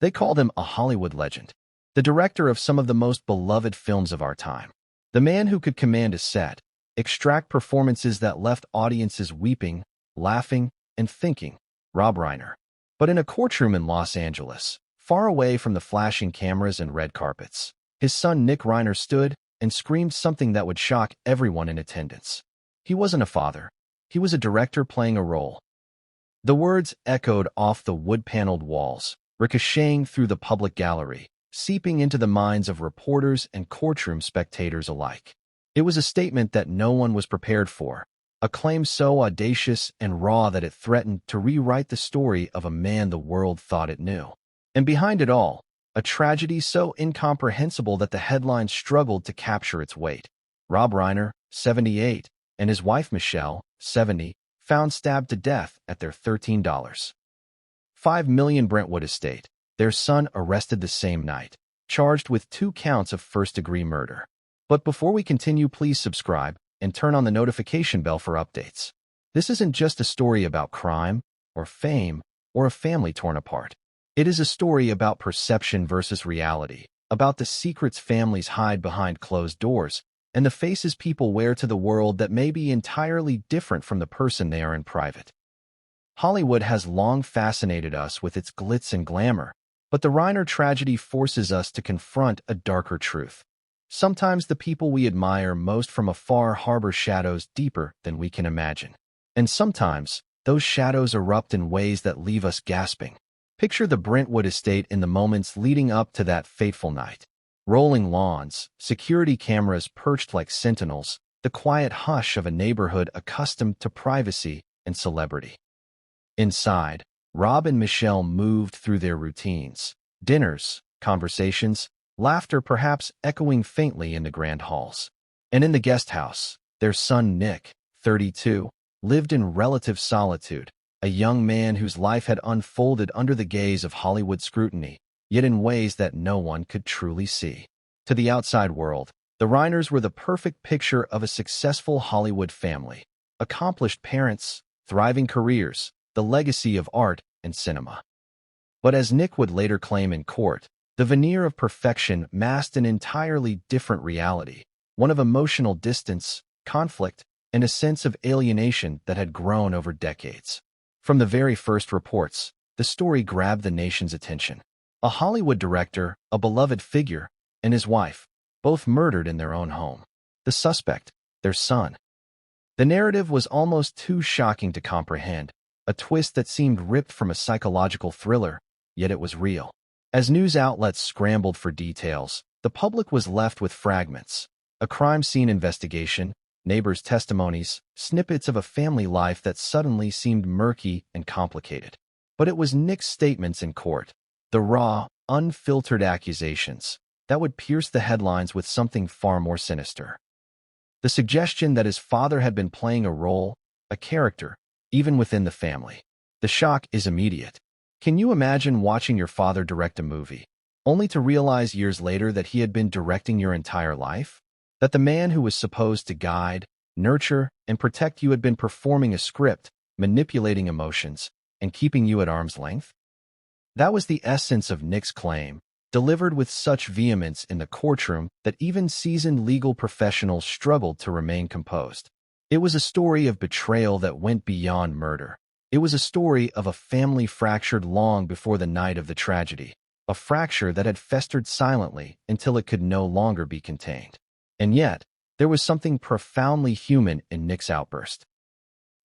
They called him a Hollywood legend, the director of some of the most beloved films of our time, the man who could command a set, extract performances that left audiences weeping, laughing, and thinking. Rob Reiner. But in a courtroom in Los Angeles, far away from the flashing cameras and red carpets, his son Nick Reiner stood and screamed something that would shock everyone in attendance. He wasn't a father. He was a director playing a role. The words echoed off the wood-paneled walls, ricocheting through the public gallery, seeping into the minds of reporters and courtroom spectators alike. It was a statement that no one was prepared for, a claim so audacious and raw that it threatened to rewrite the story of a man the world thought it knew. And behind it all, a tragedy so incomprehensible that the headlines struggled to capture its weight. Rob Reiner, 78, and his wife Michelle, 70, found stabbed to death at their $13.5 million Brentwood estate. Their son arrested the same night, charged with 2 counts of first-degree murder. But before we continue, please subscribe and turn on the notification bell for updates. This isn't just a story about crime or fame or a family torn apart. It is a story about perception versus reality, about the secrets families hide behind closed doors, and the faces people wear to the world that may be entirely different from the person they are in private. Hollywood has long fascinated us with its glitz and glamour, but the Reiner tragedy forces us to confront a darker truth. Sometimes the people we admire most from afar harbor shadows deeper than we can imagine. And sometimes, those shadows erupt in ways that leave us gasping. Picture the Brentwood estate in the moments leading up to that fateful night. Rolling lawns, security cameras perched like sentinels, the quiet hush of a neighborhood accustomed to privacy and celebrity. Inside, Rob and Michelle moved through their routines. Dinners, conversations, laughter perhaps echoing faintly in the grand halls. And in the guest house, their son Nick, 32, lived in relative solitude, a young man whose life had unfolded under the gaze of Hollywood scrutiny, yet in ways that no one could truly see. To the outside world, the Reiners were the perfect picture of a successful Hollywood family. Accomplished parents, thriving careers, the legacy of art and cinema. But as Nick would later claim in court, the veneer of perfection masked an entirely different reality, one of emotional distance, conflict, and a sense of alienation that had grown over decades. From the very first reports, the story grabbed the nation's attention. A Hollywood director, a beloved figure, and his wife, both murdered in their own home. The suspect, their son. The narrative was almost too shocking to comprehend, a twist that seemed ripped from a psychological thriller, yet it was real. As news outlets scrambled for details, the public was left with fragments. A crime scene investigation, neighbors' testimonies, snippets of a family life that suddenly seemed murky and complicated. But it was Nick's statements in court, the raw, unfiltered accusations, that would pierce the headlines with something far more sinister. The suggestion that his father had been playing a role, a character, even within the family. The shock is immediate. Can you imagine watching your father direct a movie, only to realize years later that he had been directing your entire life? That the man who was supposed to guide, nurture, and protect you had been performing a script, manipulating emotions, and keeping you at arm's length? That was the essence of Nick's claim, delivered with such vehemence in the courtroom that even seasoned legal professionals struggled to remain composed. It was a story of betrayal that went beyond murder. It was a story of a family fractured long before the night of the tragedy, a fracture that had festered silently until it could no longer be contained. And yet, there was something profoundly human in Nick's outburst.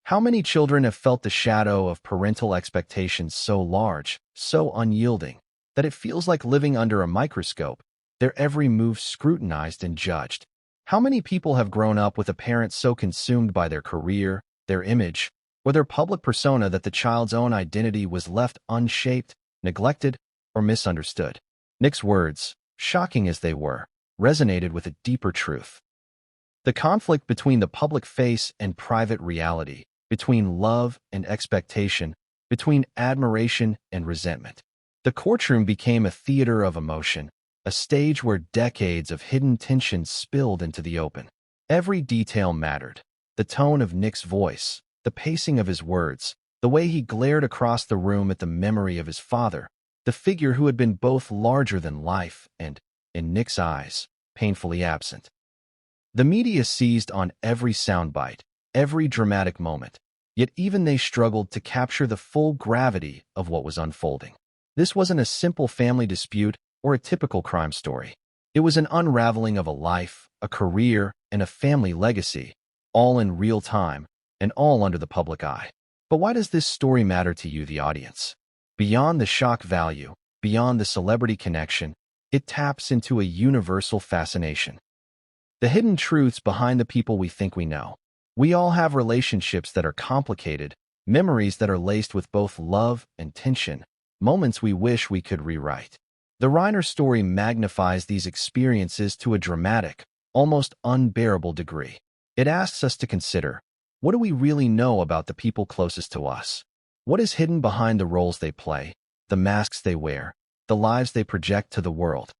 How many children have felt the shadow of parental expectations so large, so unyielding, that it feels like living under a microscope, their every move scrutinized and judged? How many people have grown up with a parent so consumed by their career, their image, or their public persona that the child's own identity was left unshaped, neglected, or misunderstood? Nick's words, shocking as they were, resonated with a deeper truth. The conflict between the public face and private reality, between love and expectation, between admiration and resentment. The courtroom became a theater of emotion, a stage where decades of hidden tension spilled into the open. Every detail mattered. The tone of Nick's voice, the pacing of his words, the way he glared across the room at the memory of his father, the figure who had been both larger than life and, in Nick's eyes, painfully absent. The media seized on every soundbite, every dramatic moment, yet even they struggled to capture the full gravity of what was unfolding. This wasn't a simple family dispute or a typical crime story. It was an unraveling of a life, a career, and a family legacy, all in real time and all under the public eye. But why does this story matter to you, the audience? Beyond the shock value, beyond the celebrity connection, it taps into a universal fascination. The hidden truths behind the people we think we know. We all have relationships that are complicated, memories that are laced with both love and tension, moments we wish we could rewrite. The Reiner story magnifies these experiences to a dramatic, almost unbearable degree. It asks us to consider, what do we really know about the people closest to us? What is hidden behind the roles they play, the masks they wear, the lives they project to the world?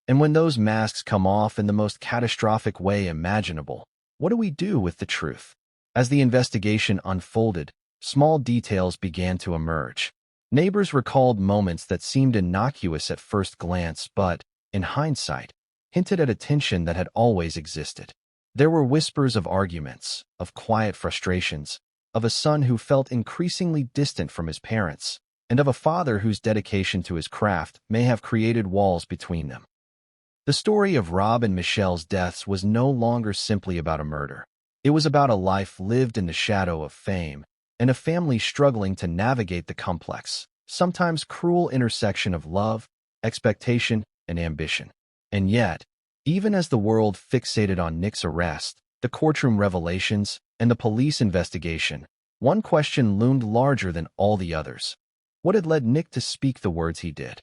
And when those masks come off in the most catastrophic way imaginable, what do we do with the truth? As the investigation unfolded, small details began to emerge. Neighbors recalled moments that seemed innocuous at first glance but, in hindsight, hinted at a tension that had always existed. There were whispers of arguments, of quiet frustrations, of a son who felt increasingly distant from his parents, and of a father whose dedication to his craft may have created walls between them. The story of Rob and Michelle's deaths was no longer simply about a murder. It was about a life lived in the shadow of fame, and a family struggling to navigate the complex, sometimes cruel intersection of love, expectation, and ambition. And yet, even as the world fixated on Nick's arrest, the courtroom revelations, and the police investigation, one question loomed larger than all the others. What had led Nick to speak the words he did?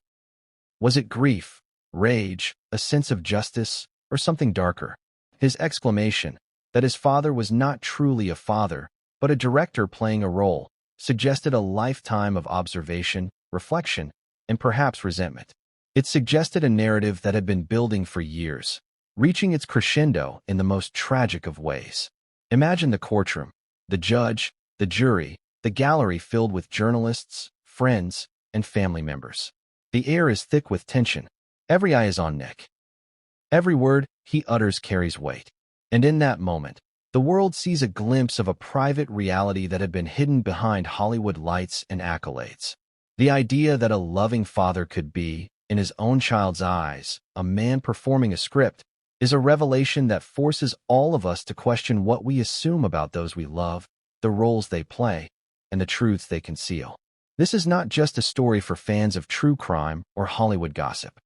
Was it grief, rage, a sense of justice, or something darker? His exclamation, that his father was not truly a father, but a director playing a role, suggested a lifetime of observation, reflection, and perhaps resentment. It suggested a narrative that had been building for years, reaching its crescendo in the most tragic of ways. Imagine the courtroom, the judge, the jury, the gallery filled with journalists, friends, and family members. The air is thick with tension. Every eye is on Nick. Every word he utters carries weight. And in that moment, the world sees a glimpse of a private reality that had been hidden behind Hollywood lights and accolades. The idea that a loving father could be, in his own child's eyes, a man performing a script, is a revelation that forces all of us to question what we assume about those we love, the roles they play, and the truths they conceal. This is not just a story for fans of true crime or Hollywood gossip.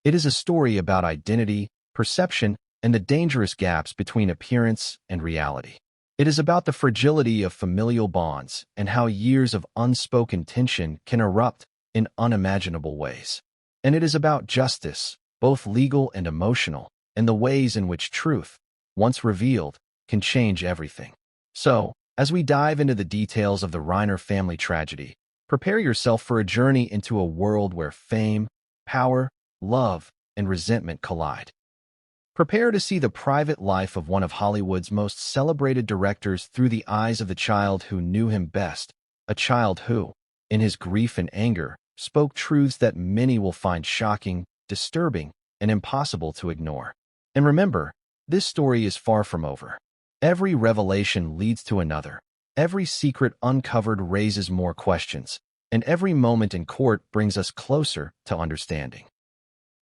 It is a story about identity, perception, and the dangerous gaps between appearance and reality. It is about the fragility of familial bonds and how years of unspoken tension can erupt in unimaginable ways. And it is about justice, both legal and emotional, and the ways in which truth, once revealed, can change everything. So, as we dive into the details of the Reiner family tragedy, prepare yourself for a journey into a world where fame, power, love, and resentment collide. Prepare to see the private life of one of Hollywood's most celebrated directors through the eyes of the child who knew him best, a child who, in his grief and anger, spoke truths that many will find shocking, disturbing, and impossible to ignore. And remember, this story is far from over. Every revelation leads to another. Every secret uncovered raises more questions, and every moment in court brings us closer to understanding.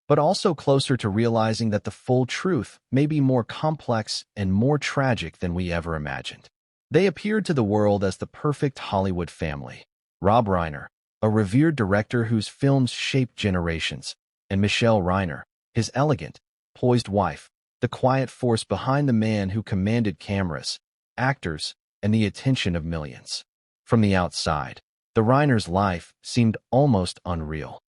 But also closer to realizing that the full truth may be more complex and more tragic than we ever imagined. They appeared to the world as the perfect Hollywood family. Rob Reiner, a revered director whose films shaped generations, and Michelle Reiner, his elegant, poised wife, the quiet force behind the man who commanded cameras, actors, and the attention of millions. From the outside, the Reiner's life seemed almost unreal.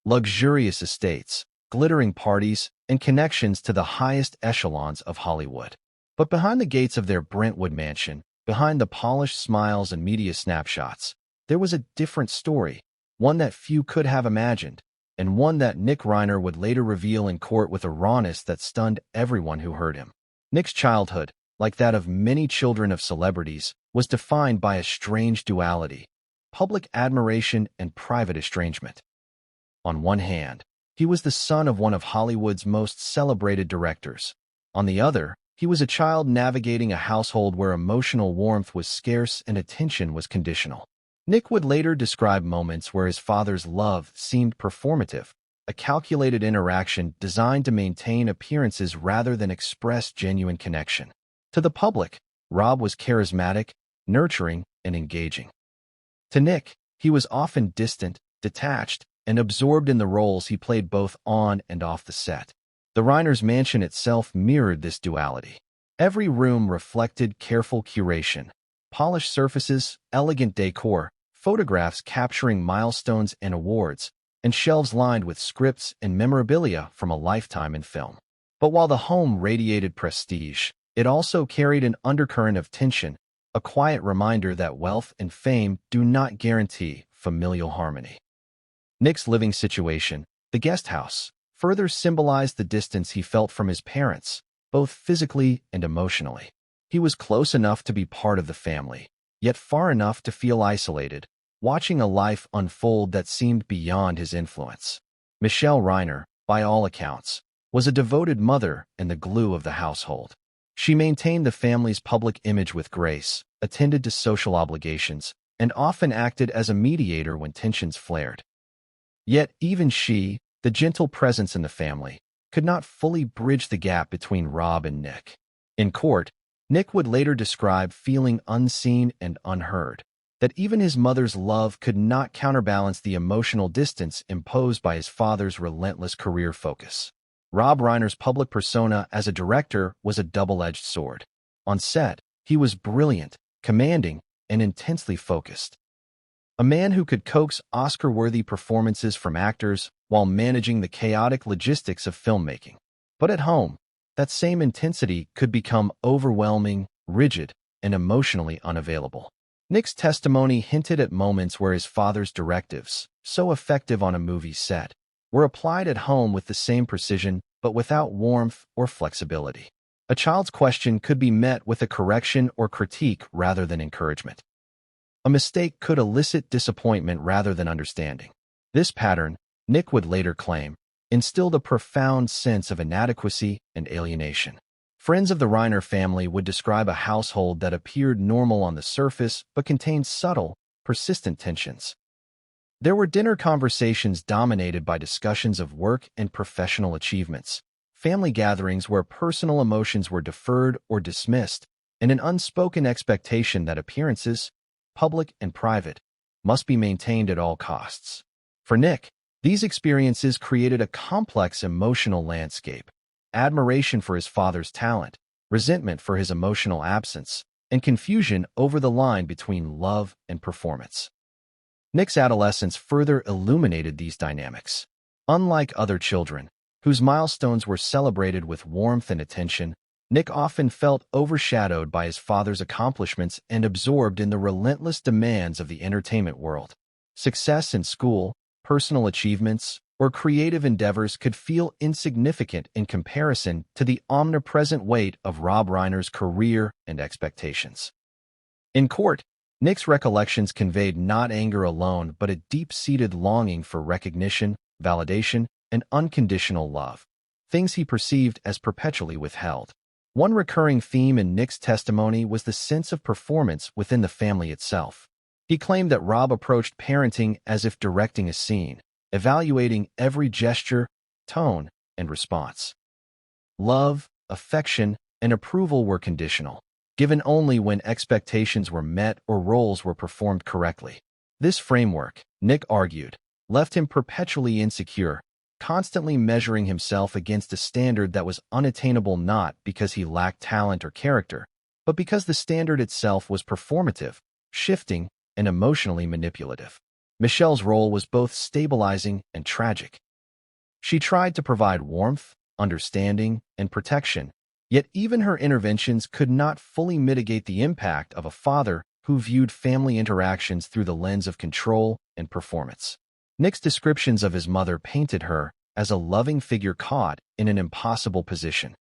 Luxurious estates, glittering parties, and connections to the highest echelons of Hollywood. But behind the gates of their Brentwood mansion, behind the polished smiles and media snapshots, there was a different story, one that few could have imagined, and one that Nick Reiner would later reveal in court with a rawness that stunned everyone who heard him. Nick's childhood, like that of many children of celebrities, was defined by a strange duality: public admiration and private estrangement. On one hand, he was the son of one of Hollywood's most celebrated directors. On the other, he was a child navigating a household where emotional warmth was scarce and attention was conditional. Nick would later describe moments where his father's love seemed performative, a calculated interaction designed to maintain appearances rather than express genuine connection. To the public, Rob was charismatic, nurturing, and engaging. To Nick, he was often distant, detached, and absorbed in the roles he played both on and off the set. The Reiners' mansion itself mirrored this duality. Every room reflected careful curation, polished surfaces, elegant decor, photographs capturing milestones and awards, and shelves lined with scripts and memorabilia from a lifetime in film. But while the home radiated prestige, it also carried an undercurrent of tension, a quiet reminder that wealth and fame do not guarantee familial harmony. Nick's living situation, the guest house, further symbolized the distance he felt from his parents, both physically and emotionally. He was close enough to be part of the family, yet far enough to feel isolated, watching a life unfold that seemed beyond his influence. Michelle Reiner, by all accounts, was a devoted mother and the glue of the household. She maintained the family's public image with grace, attended to social obligations, and often acted as a mediator when tensions flared. Yet even she, the gentle presence in the family, could not fully bridge the gap between Rob and Nick. In court, Nick would later describe feeling unseen and unheard, that even his mother's love could not counterbalance the emotional distance imposed by his father's relentless career focus. Rob Reiner's public persona as a director was a double-edged sword. On set, he was brilliant, commanding, and intensely focused. A man who could coax Oscar-worthy performances from actors while managing the chaotic logistics of filmmaking. But at home, that same intensity could become overwhelming, rigid, and emotionally unavailable. Nick's testimony hinted at moments where his father's directives, so effective on a movie set, were applied at home with the same precision but without warmth or flexibility. A child's question could be met with a correction or critique rather than encouragement. A mistake could elicit disappointment rather than understanding. This pattern, Nick would later claim, instilled a profound sense of inadequacy and alienation. Friends of the Reiner family would describe a household that appeared normal on the surface but contained subtle, persistent tensions. There were dinner conversations dominated by discussions of work and professional achievements, family gatherings where personal emotions were deferred or dismissed, and an unspoken expectation that appearances, public and private, must be maintained at all costs. For Nick, these experiences created a complex emotional landscape: admiration for his father's talent, resentment for his emotional absence, and confusion over the line between love and performance. Nick's adolescence further illuminated these dynamics. Unlike other children, whose milestones were celebrated with warmth and attention, Nick often felt overshadowed by his father's accomplishments and absorbed in the relentless demands of the entertainment world. Success in school, personal achievements, or creative endeavors could feel insignificant in comparison to the omnipresent weight of Rob Reiner's career and expectations. In court, Nick's recollections conveyed not anger alone but a deep-seated longing for recognition, validation, and unconditional love, things he perceived as perpetually withheld. One recurring theme in Nick's testimony was the sense of performance within the family itself. He claimed that Rob approached parenting as if directing a scene, evaluating every gesture, tone, and response. Love, affection, and approval were conditional, given only when expectations were met or roles were performed correctly. This framework, Nick argued, left him perpetually insecure, constantly measuring himself against a standard that was unattainable not because he lacked talent or character, but because the standard itself was performative, shifting, and emotionally manipulative. Michelle's role was both stabilizing and tragic. She tried to provide warmth, understanding, and protection, yet even her interventions could not fully mitigate the impact of a father who viewed family interactions through the lens of control and performance. Nick's descriptions of his mother painted her as a loving figure caught in an impossible position.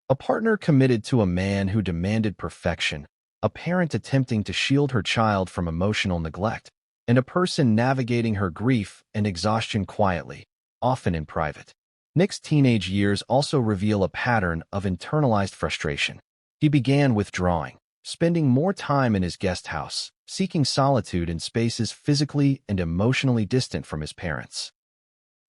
A partner committed to a man who demanded perfection, a parent attempting to shield her child from emotional neglect. and a person navigating her grief and exhaustion quietly, often in private. Nick's teenage years also reveal a pattern of internalized frustration. He began withdrawing, spending more time in his guest house, seeking solitude in spaces physically and emotionally distant from his parents.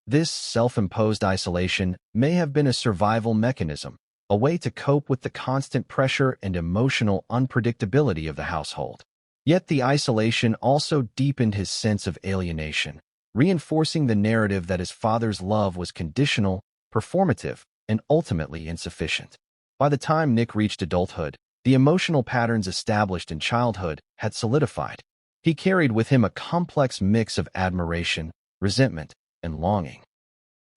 This self-imposed isolation may have been a survival mechanism, a way to cope with the constant pressure and emotional unpredictability of the household. Yet the isolation also deepened his sense of alienation, reinforcing the narrative that his father's love was conditional, performative, and ultimately insufficient. By the time Nick reached adulthood, the emotional patterns established in childhood had solidified. He carried with him a complex mix of admiration, resentment, and longing.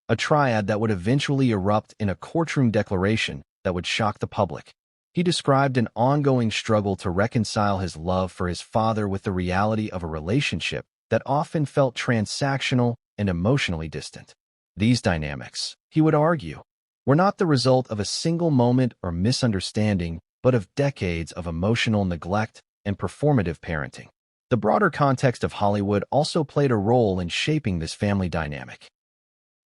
A triad that would eventually erupt in a courtroom declaration that would shock the public. He described an ongoing struggle to reconcile his love for his father with the reality of a relationship that often felt transactional and emotionally distant. These dynamics, he would argue, were not the result of a single moment or misunderstanding, but of decades of emotional neglect and performative parenting. The broader context of Hollywood also played a role in shaping this family dynamic.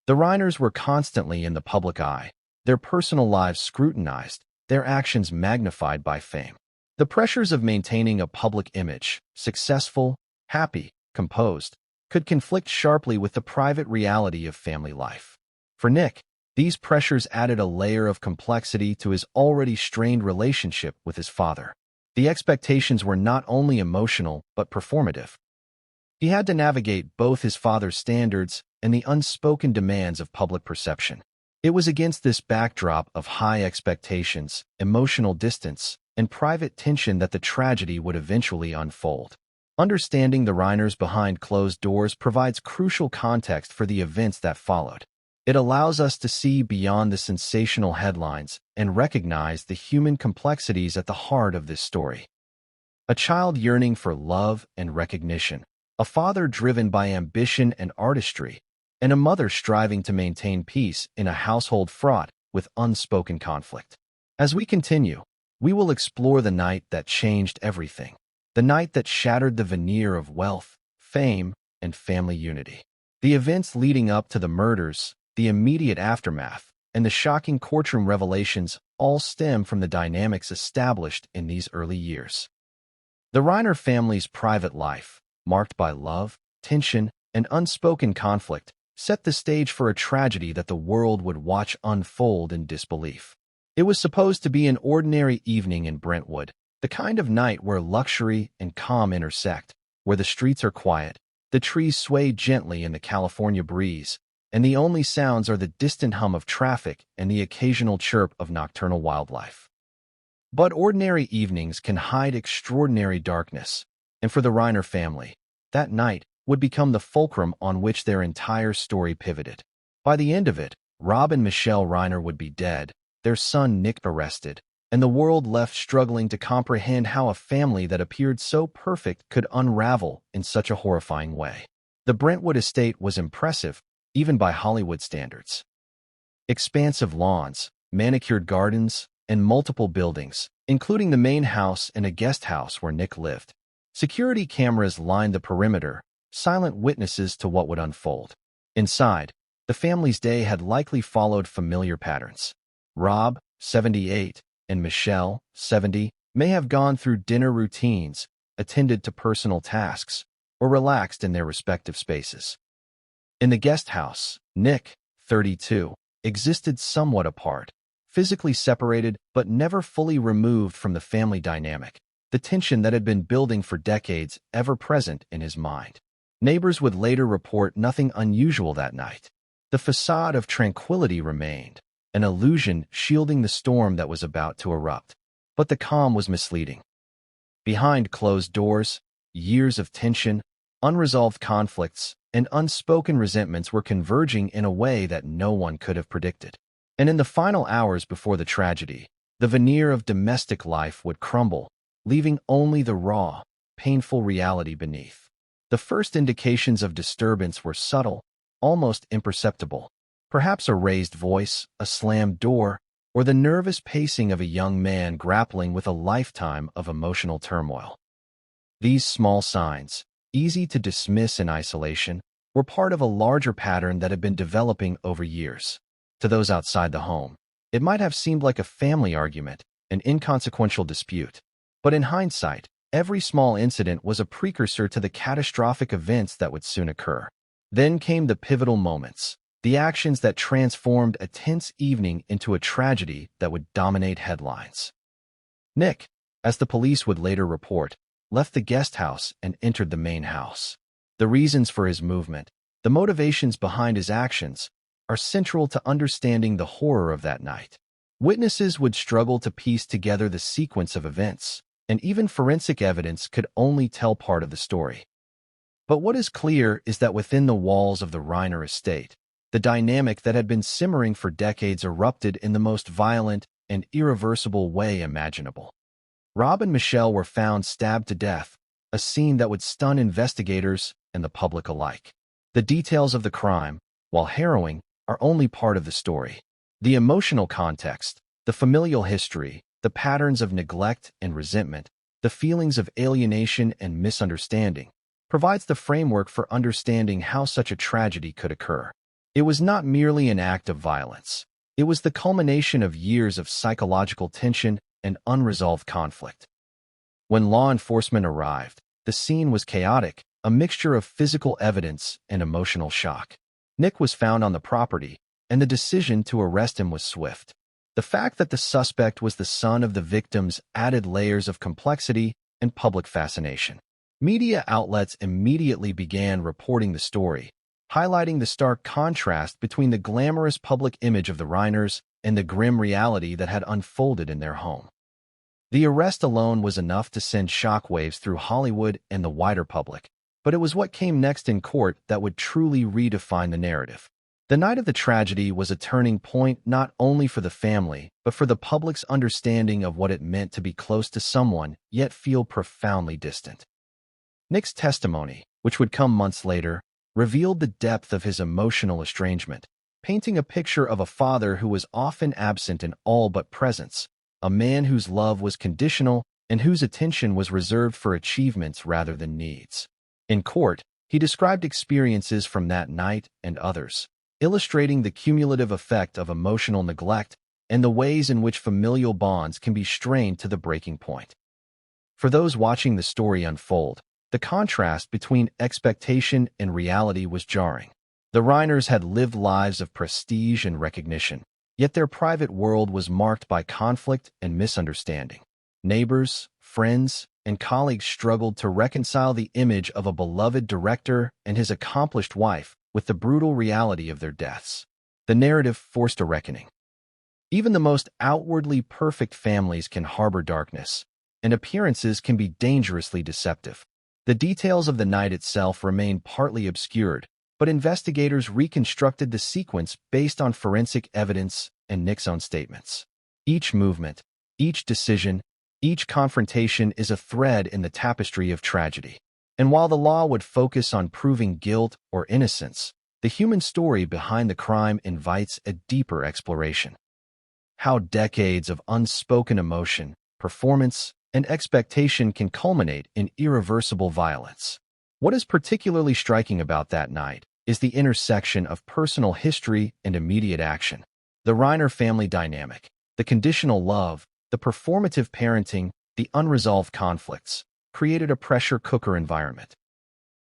The Reiners were constantly in the public eye, their personal lives scrutinized, their actions magnified by fame. The pressures of maintaining a public image, successful, happy, composed, could conflict sharply with the private reality of family life. For Nick, these pressures added a layer of complexity to his already strained relationship with his father. The expectations were not only emotional but performative. He had to navigate both his father's standards and the unspoken demands of public perception. It was against this backdrop of high expectations, emotional distance, and private tension that the tragedy would eventually unfold. Understanding the Reiners behind closed doors provides crucial context for the events that followed. It allows us to see beyond the sensational headlines and recognize the human complexities at the heart of this story. A child yearning for love and recognition, a father driven by ambition and artistry, and a mother striving to maintain peace in a household fraught with unspoken conflict. As we continue, we will explore the night that changed everything, the night that shattered the veneer of wealth, fame, and family unity. The events leading up to the murders, the immediate aftermath, and the shocking courtroom revelations all stem from the dynamics established in these early years. The Reiner family's private life, marked by love, tension, and unspoken conflict, set the stage for a tragedy that the world would watch unfold in disbelief. It was supposed to be an ordinary evening in Brentwood, the kind of night where luxury and calm intersect, where the streets are quiet, the trees sway gently in the California breeze, and the only sounds are the distant hum of traffic and the occasional chirp of nocturnal wildlife. But ordinary evenings can hide extraordinary darkness, and for the Reiner family, that night would become the fulcrum on which their entire story pivoted. By the end of it, Rob and Michelle Reiner would be dead, their son Nick arrested, and the world left struggling to comprehend how a family that appeared so perfect could unravel in such a horrifying way. The Brentwood estate was impressive, even by Hollywood standards. Expansive lawns, manicured gardens, and multiple buildings, including the main house and a guest house where Nick lived. Security cameras lined the perimeter, silent witnesses to what would unfold. Inside, the family's day had likely followed familiar patterns. Rob, 78, and Michelle, 70, may have gone through dinner routines, attended to personal tasks, or relaxed in their respective spaces. In the guest house, Nick, 32, existed somewhat apart, physically separated but never fully removed from the family dynamic, the tension that had been building for decades ever present in his mind. Neighbors would later report nothing unusual that night. The facade of tranquility remained, an illusion shielding the storm that was about to erupt. But the calm was misleading. Behind closed doors, years of tension, unresolved conflicts, and unspoken resentments were converging in a way that no one could have predicted. And in the final hours before the tragedy, the veneer of domestic life would crumble, leaving only the raw, painful reality beneath. The first indications of disturbance were subtle, almost imperceptible. Perhaps a raised voice, a slammed door, or the nervous pacing of a young man grappling with a lifetime of emotional turmoil. These small signs, easy to dismiss in isolation, were part of a larger pattern that had been developing over years. To those outside the home, it might have seemed like a family argument, an inconsequential dispute. But in hindsight, every small incident was a precursor to the catastrophic events that would soon occur. Then came the pivotal moments, the actions that transformed a tense evening into a tragedy that would dominate headlines. Nick, as the police would later report, left the guest house and entered the main house. The reasons for his movement, the motivations behind his actions, are central to understanding the horror of that night. Witnesses would struggle to piece together the sequence of events, and even forensic evidence could only tell part of the story. But what is clear is that within the walls of the Reiner estate, the dynamic that had been simmering for decades erupted in the most violent and irreversible way imaginable. Rob and Michelle were found stabbed to death, a scene that would stun investigators and the public alike. The details of the crime, while harrowing, are only part of the story. The emotional context, the familial history, the patterns of neglect and resentment, the feelings of alienation and misunderstanding, provides the framework for understanding how such a tragedy could occur. It was not merely an act of violence. It was the culmination of years of psychological tension and unresolved conflict. When law enforcement arrived, the scene was chaotic, a mixture of physical evidence and emotional shock. Nick was found on the property, and the decision to arrest him was swift. The fact that the suspect was the son of the victims added layers of complexity and public fascination. Media outlets immediately began reporting the story, highlighting the stark contrast between the glamorous public image of the Reiners and the grim reality that had unfolded in their home. The arrest alone was enough to send shockwaves through Hollywood and the wider public, but it was what came next in court that would truly redefine the narrative. The night of the tragedy was a turning point not only for the family, but for the public's understanding of what it meant to be close to someone, yet feel profoundly distant. Nick's testimony, which would come months later, revealed the depth of his emotional estrangement, painting a picture of a father who was often absent in all but presence, a man whose love was conditional and whose attention was reserved for achievements rather than needs. In court, he described experiences from that night and others, illustrating the cumulative effect of emotional neglect and the ways in which familial bonds can be strained to the breaking point. For those watching the story unfold, the contrast between expectation and reality was jarring. The Reiners had lived lives of prestige and recognition, yet their private world was marked by conflict and misunderstanding. Neighbors, friends, and colleagues struggled to reconcile the image of a beloved director and his accomplished wife with the brutal reality of their deaths. The narrative forced a reckoning. Even the most outwardly perfect families can harbor darkness, and appearances can be dangerously deceptive. The details of the night itself remain partly obscured, but investigators reconstructed the sequence based on forensic evidence and Nick's own statements. Each movement, each decision, each confrontation is a thread in the tapestry of tragedy. And while the law would focus on proving guilt or innocence, the human story behind the crime invites a deeper exploration. How decades of unspoken emotion, performance, and expectation can culminate in irreversible violence. What is particularly striking about that night is the intersection of personal history and immediate action. The Reiner family dynamic, the conditional love, the performative parenting, the unresolved conflicts, created a pressure cooker environment.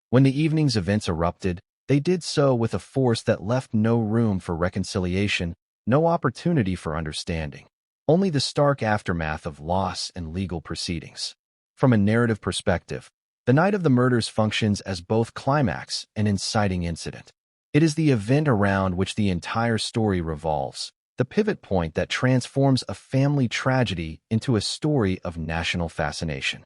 When the evening's events erupted, they did so with a force that left no room for reconciliation, no opportunity for understanding. Only the stark aftermath of loss and legal proceedings. From a narrative perspective, the night of the murders functions as both climax and inciting incident. It is the event around which the entire story revolves, the pivot point that transforms a family tragedy into a story of national fascination.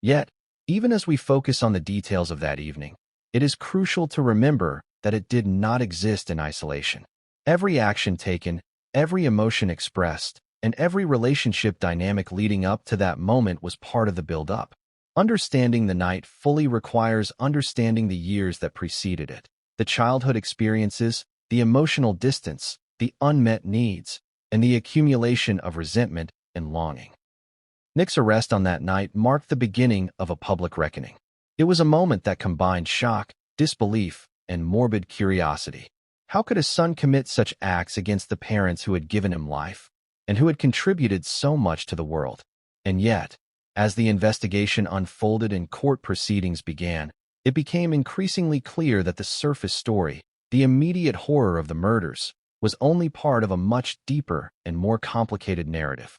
Yet, even as we focus on the details of that evening, it is crucial to remember that it did not exist in isolation. Every action taken, every emotion expressed, and every relationship dynamic leading up to that moment was part of the build-up. Understanding the night fully requires understanding the years that preceded it, the childhood experiences, the emotional distance, the unmet needs, and the accumulation of resentment and longing. Nick's arrest on that night marked the beginning of a public reckoning. It was a moment that combined shock, disbelief, and morbid curiosity. How could a son commit such acts against the parents who had given him life, and who had contributed so much to the world? And yet, as the investigation unfolded and court proceedings began, it became increasingly clear that the surface story, the immediate horror of the murders, was only part of a much deeper and more complicated narrative.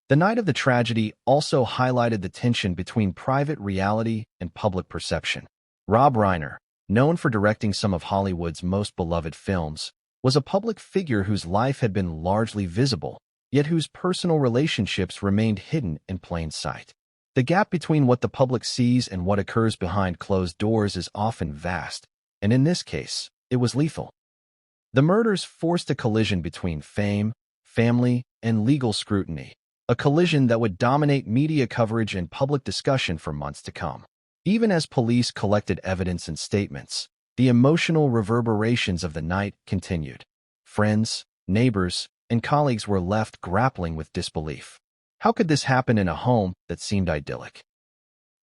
The night of the tragedy also highlighted the tension between private reality and public perception. Rob Reiner, known for directing some of Hollywood's most beloved films, was a public figure whose life had been largely visible, yet whose personal relationships remained hidden in plain sight. The gap between what the public sees and what occurs behind closed doors is often vast, and in this case, it was lethal. The murders forced a collision between fame, family, and legal scrutiny, a collision that would dominate media coverage and public discussion for months to come. Even as police collected evidence and statements, the emotional reverberations of the night continued. Friends, neighbors, and colleagues were left grappling with disbelief. How could this happen in a home that seemed idyllic?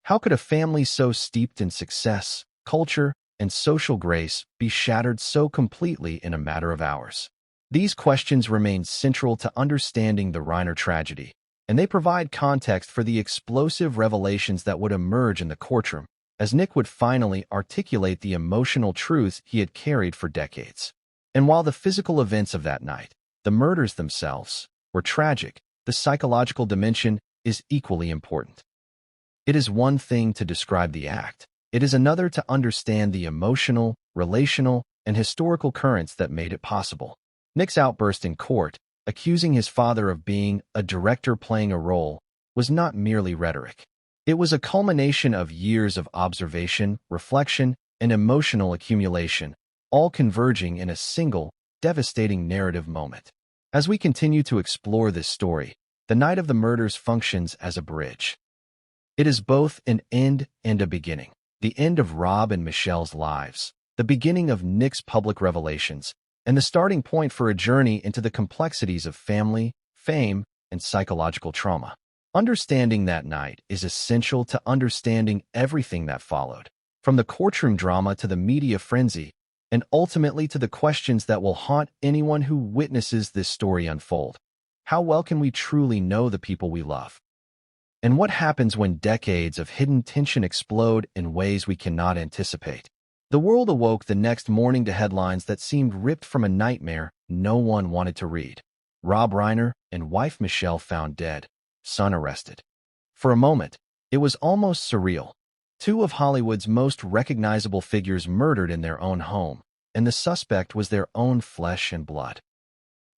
How could a family so steeped in success, culture, and social grace be shattered so completely in a matter of hours? These questions remain central to understanding the Reiner tragedy, and they provide context for the explosive revelations that would emerge in the courtroom, as Nick would finally articulate the emotional truths he had carried for decades. And while the physical events of that night, the murders themselves, were tragic, the psychological dimension is equally important. It is one thing to describe the act. It is another to understand the emotional, relational, and historical currents that made it possible. Nick's outburst in court, accusing his father of being a director playing a role, was not merely rhetoric. It was a culmination of years of observation, reflection, and emotional accumulation, all converging in a single, devastating narrative moment. As we continue to explore this story, the night of the murders functions as a bridge. It is both an end and a beginning. The end of Rob and Michelle's lives, the beginning of Nick's public revelations, and the starting point for a journey into the complexities of family, fame, and psychological trauma. Understanding that night is essential to understanding everything that followed, from the courtroom drama to the media frenzy, and ultimately to the questions that will haunt anyone who witnesses this story unfold. How well can we truly know the people we love? And what happens when decades of hidden tension explode in ways we cannot anticipate? The world awoke the next morning to headlines that seemed ripped from a nightmare no one wanted to read. Rob Reiner and wife Michelle found dead, son arrested. For a moment, it was almost surreal. Two of Hollywood's most recognizable figures murdered in their own home, and the suspect was their own flesh and blood.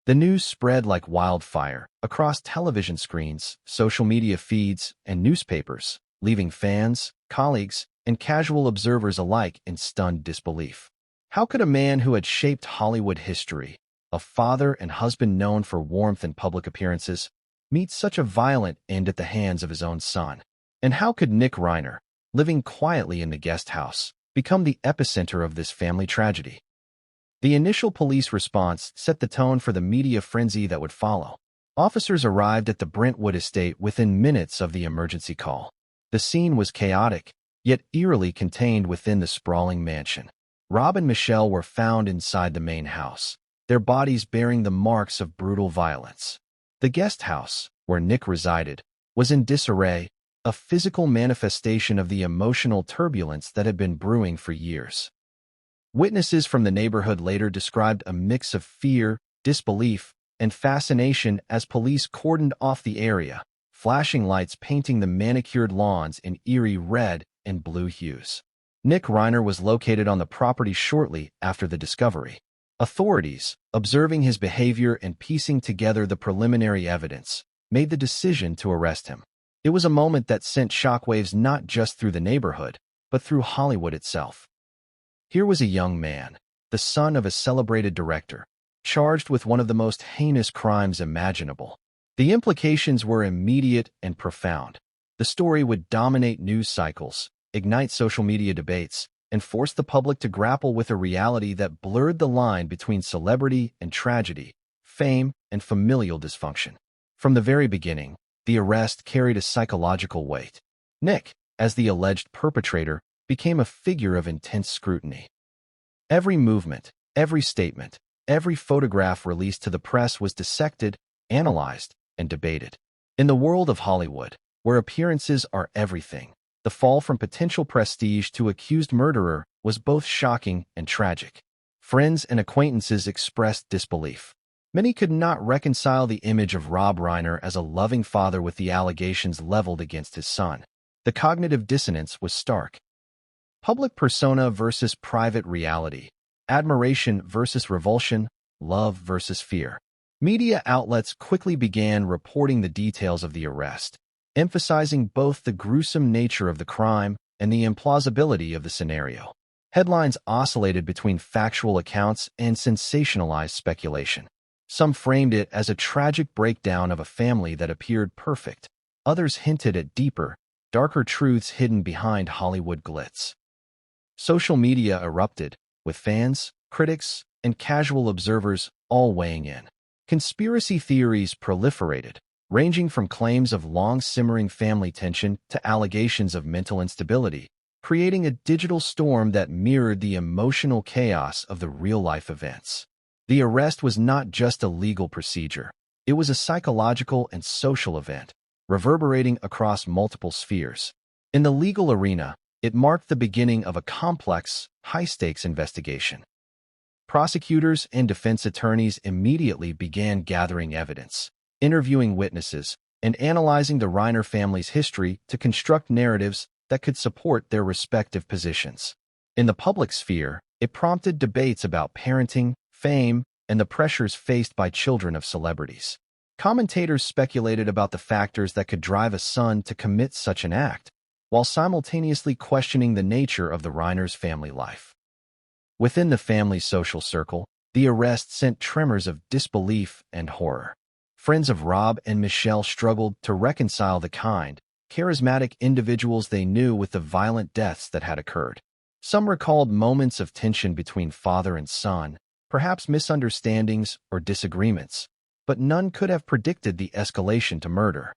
The news spread like wildfire across television screens, social media feeds, and newspapers, leaving fans, colleagues, and casual observers alike in stunned disbelief. How could a man who had shaped Hollywood history, a father and husband known for warmth and public appearances, meet such a violent end at the hands of his own son? And how could Nick Reiner, living quietly in the guest house, become the epicenter of this family tragedy? The initial police response set the tone for the media frenzy that would follow. Officers arrived at the Brentwood estate within minutes of the emergency call. The scene was chaotic, yet eerily contained within the sprawling mansion. Rob and Michelle were found inside the main house, their bodies bearing the marks of brutal violence. The guest house, where Nick resided, was in disarray, a physical manifestation of the emotional turbulence that had been brewing for years. Witnesses from the neighborhood later described a mix of fear, disbelief, and fascination as police cordoned off the area, flashing lights painting the manicured lawns in eerie red and blue hues. Nick Reiner was located on the property shortly after the discovery. Authorities, observing his behavior and piecing together the preliminary evidence, made the decision to arrest him. It was a moment that sent shockwaves not just through the neighborhood, but through Hollywood itself. Here was a young man, the son of a celebrated director, charged with one of the most heinous crimes imaginable. The implications were immediate and profound. The story would dominate news cycles, ignite social media debates, and force the public to grapple with a reality that blurred the line between celebrity and tragedy, fame and familial dysfunction. From the very beginning, the arrest carried a psychological weight. Nick, as the alleged perpetrator, became a figure of intense scrutiny. Every movement, every statement, every photograph released to the press was dissected, analyzed, and debated. In the world of Hollywood, where appearances are everything, the fall from potential prestige to accused murderer was both shocking and tragic. Friends and acquaintances expressed disbelief. Many could not reconcile the image of Rob Reiner as a loving father with the allegations leveled against his son. The cognitive dissonance was stark. Public persona versus private reality. Admiration versus revulsion. Love versus fear. Media outlets quickly began reporting the details of the arrest, emphasizing both the gruesome nature of the crime and the implausibility of the scenario. Headlines oscillated between factual accounts and sensationalized speculation. Some framed it as a tragic breakdown of a family that appeared perfect. Others hinted at deeper, darker truths hidden behind Hollywood glitz. Social media erupted, with fans, critics, and casual observers all weighing in. Conspiracy theories proliferated, ranging from claims of long-simmering family tension to allegations of mental instability, creating a digital storm that mirrored the emotional chaos of the real-life events. The arrest was not just a legal procedure. It was a psychological and social event, reverberating across multiple spheres. In the legal arena, it marked the beginning of a complex, high-stakes investigation. Prosecutors and defense attorneys immediately began gathering evidence, interviewing witnesses, and analyzing the Reiner family's history to construct narratives that could support their respective positions. In the public sphere, it prompted debates about parenting, fame, and the pressures faced by children of celebrities. Commentators speculated about the factors that could drive a son to commit such an act, while simultaneously questioning the nature of the Reiner's family life. Within the family's social circle, the arrest sent tremors of disbelief and horror. Friends of Rob and Michelle struggled to reconcile the kind, charismatic individuals they knew with the violent deaths that had occurred. Some recalled moments of tension between father and son, perhaps misunderstandings or disagreements, but none could have predicted the escalation to murder.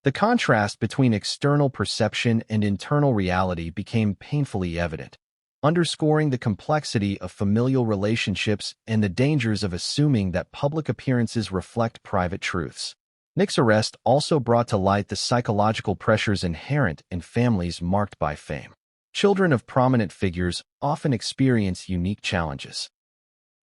The contrast between external perception and internal reality became painfully evident, underscoring the complexity of familial relationships and the dangers of assuming that public appearances reflect private truths. Nick's arrest also brought to light the psychological pressures inherent in families marked by fame. Children of prominent figures often experience unique challenges.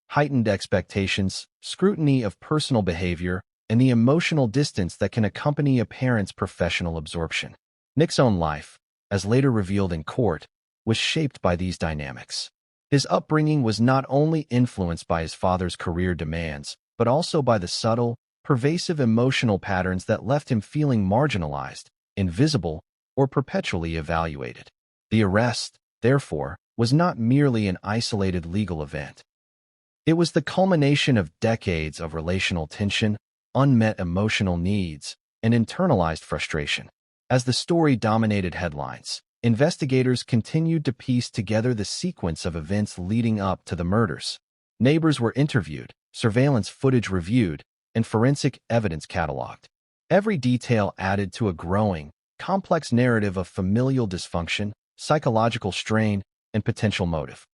Heightened expectations, scrutiny of personal behavior, and the emotional distance that can accompany a parent's professional absorption. Nick's own life, as later revealed in court, was shaped by these dynamics. His upbringing was not only influenced by his father's career demands, but also by the subtle, pervasive emotional patterns that left him feeling marginalized, invisible, or perpetually evaluated. The arrest, therefore, was not merely an isolated legal event. It was the culmination of decades of relational tension, unmet emotional needs, and internalized frustration. As the story dominated headlines, investigators continued to piece together the sequence of events leading up to the murders. Neighbors were interviewed, surveillance footage reviewed, and forensic evidence cataloged. Every detail added to a growing, complex narrative of familial dysfunction, psychological strain, and potential motive.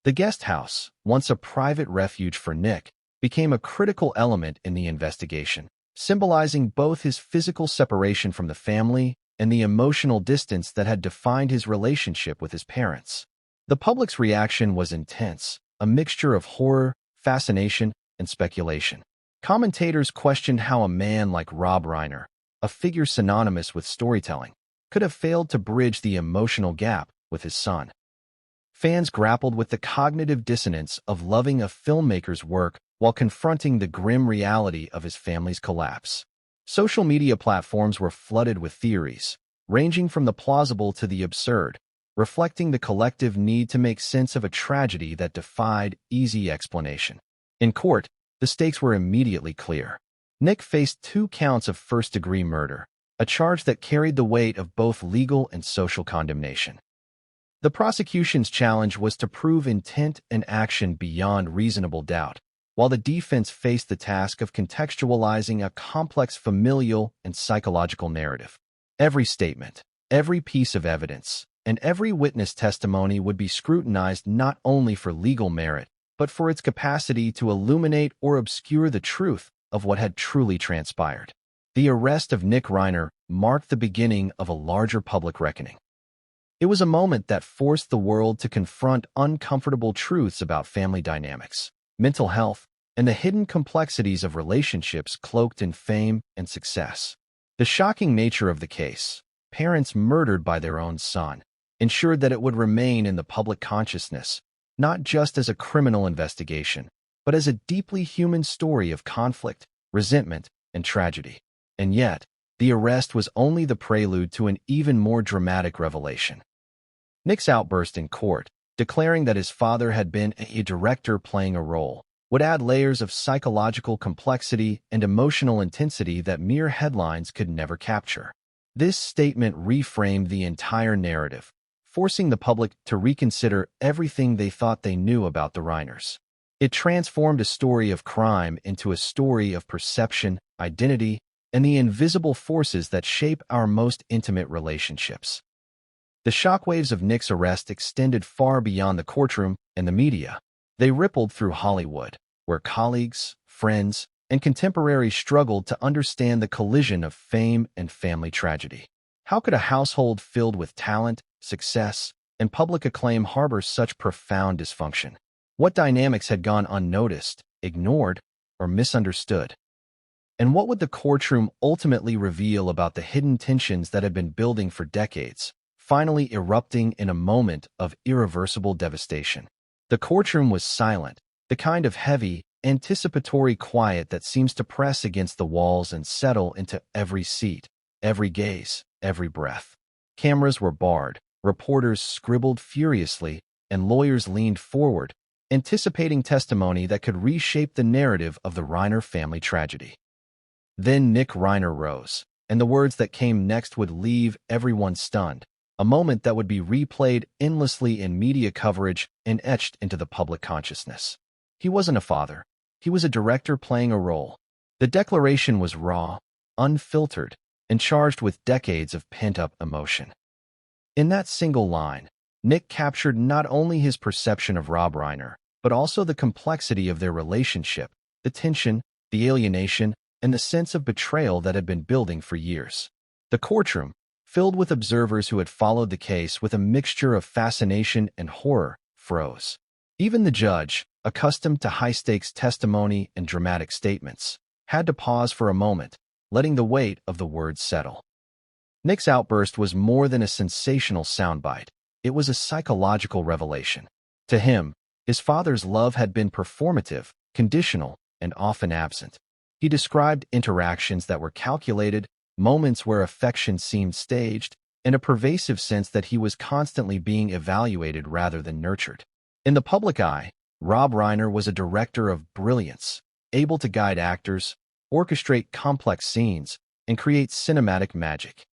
The guest house, once a private refuge for Nick, became a critical element in the investigation, symbolizing both his physical separation from the family and the emotional distance that had defined his relationship with his parents. The public's reaction was intense, a mixture of horror, fascination, and speculation. Commentators questioned how a man like Rob Reiner, a figure synonymous with storytelling, could have failed to bridge the emotional gap with his son. Fans grappled with the cognitive dissonance of loving a filmmaker's work while confronting the grim reality of his family's collapse. Social media platforms were flooded with theories, ranging from the plausible to the absurd, reflecting the collective need to make sense of a tragedy that defied easy explanation. In court, the stakes were immediately clear. Nick faced 2 counts of first-degree murder, a charge that carried the weight of both legal and social condemnation. The prosecution's challenge was to prove intent and action beyond reasonable doubt, while the defense faced the task of contextualizing a complex familial and psychological narrative. Every statement, Every piece of evidence and every witness testimony would be scrutinized not only for legal merit, but for its capacity to illuminate or obscure the truth of what had truly transpired. The arrest of Nick Reiner marked the beginning of a larger public reckoning. It was a moment that forced the world to confront uncomfortable truths about family dynamics, mental health, and the hidden complexities of relationships cloaked in fame and success. The shocking nature of the case, parents murdered by their own son, ensured that it would remain in the public consciousness, not just as a criminal investigation, but as a deeply human story of conflict, resentment, and tragedy. And yet, the arrest was only the prelude to an even more dramatic revelation. Nick's outburst in court, declaring that his father had been a director playing a role, would add layers of psychological complexity and emotional intensity that mere headlines could never capture. This statement reframed the entire narrative, forcing the public to reconsider everything they thought they knew about the Reiners. It transformed a story of crime into a story of perception, identity, and the invisible forces that shape our most intimate relationships. The shockwaves of Nick's arrest extended far beyond the courtroom and the media. They rippled through Hollywood, where colleagues, friends, and contemporaries struggled to understand the collision of fame and family tragedy. How could a household filled with talent, success, and public acclaim harbor such profound dysfunction? What dynamics had gone unnoticed, ignored, or misunderstood? And what would the courtroom ultimately reveal about the hidden tensions that had been building for decades, finally erupting in a moment of irreversible devastation? The courtroom was silent, the kind of heavy, anticipatory quiet that seems to press against the walls and settle into every seat, every gaze, every breath. Cameras were barred, reporters scribbled furiously, and lawyers leaned forward, anticipating testimony that could reshape the narrative of the Reiner family tragedy. Then Nick Reiner rose, and the words that came next would leave everyone stunned, a moment that would be replayed endlessly in media coverage and etched into the public consciousness. He wasn't a father. He was a director playing a role. The declaration was raw, unfiltered, and charged with decades of pent-up emotion. In that single line, Nick captured not only his perception of Rob Reiner, but also the complexity of their relationship, the tension, the alienation, and the sense of betrayal that had been building for years. The courtroom, filled with observers who had followed the case with a mixture of fascination and horror, froze. Even the judge, accustomed to high-stakes testimony and dramatic statements, had to pause for a moment, letting the weight of the words settle. Nick's outburst was more than a sensational soundbite. It was a psychological revelation. To him, his father's love had been performative, conditional, and often absent. He described interactions that were calculated, moments where affection seemed staged, and a pervasive sense that he was constantly being evaluated rather than nurtured. In the public eye, Rob Reiner was a director of brilliance, able to guide actors, orchestrate complex scenes, and create cinematic magic.